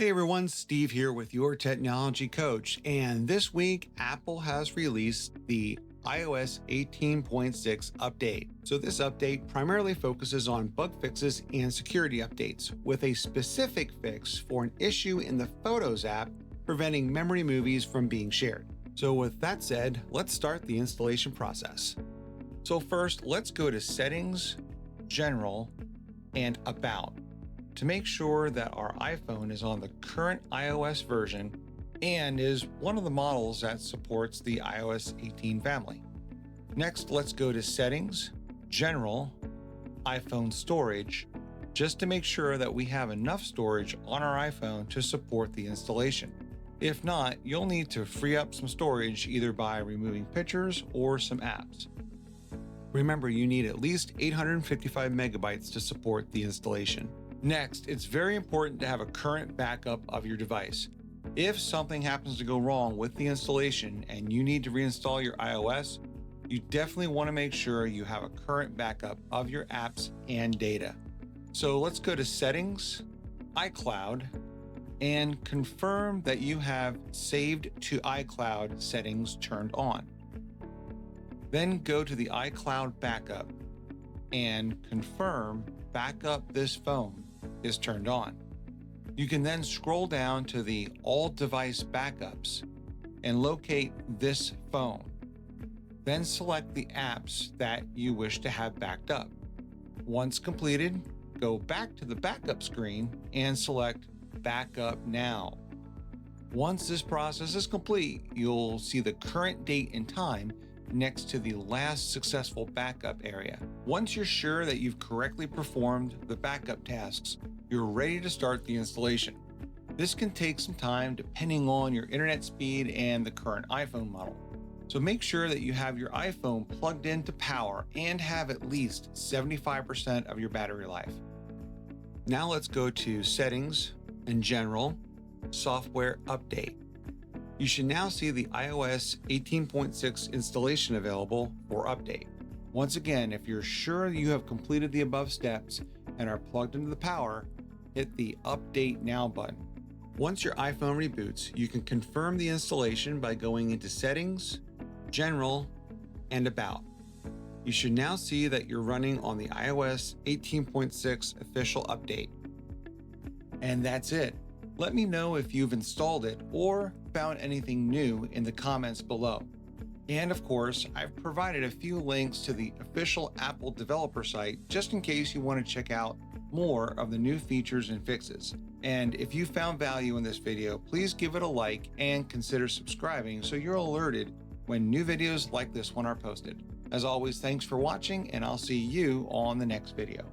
Hey everyone, Steve here with your technology coach. And this week, Apple has released the iOS 18.6 update. So this update primarily focuses on bug fixes and security updates, with a specific fix for an issue in the Photos app preventing memory movies from being shared. So with that said, let's start the installation process. So first, let's go to Settings, General, and About to make sure that our iPhone is on the current iOS version and is one of the models that supports the iOS 18 family. Next, let's go to Settings, General, iPhone Storage, just to make sure that we have enough storage on our iPhone to support the installation. If not, you'll need to free up some storage either by removing pictures or some apps. Remember, you need at least 855 megabytes to support the installation. Next, it's very important to have a current backup of your device. If something happens to go wrong with the installation and you need to reinstall your iOS, you definitely want to make sure you have a current backup of your apps and data. So let's go to Settings, iCloud, and confirm that you have Saved to iCloud settings turned on. Then go to the iCloud backup and confirm Backup this phone is turned on. You can then scroll down to the All Device Backups and locate this phone. Then select the apps that you wish to have backed up. Once completed, go back to the backup screen and select Backup Now. Once this process is complete, you'll see the current date and time next to the last successful backup area. Once you're sure that you've correctly performed the backup tasks, you're ready to start the installation. This can take some time depending on your internet speed and the current iPhone model. So make sure that you have your iPhone plugged into power and have at least 75% of your battery life. Now let's go to Settings and General, Software Update. You should now see the iOS 18.6 installation available for update. Once again, if you're sure you have completed the above steps and are plugged into the power, hit the Update Now button. Once your iPhone reboots, you can confirm the installation by going into Settings, General, and About. You should now see that you're running on the iOS 18.6 official update. And that's it. Let me know if you've installed it or found anything new in the comments below. And of course, I've provided a few links to the official Apple developer site just in case you want to check out more of the new features and fixes. And if you found value in this video, please give it a like and consider subscribing so you're alerted when new videos like this one are posted. As always, thanks for watching, and I'll see you on the next video.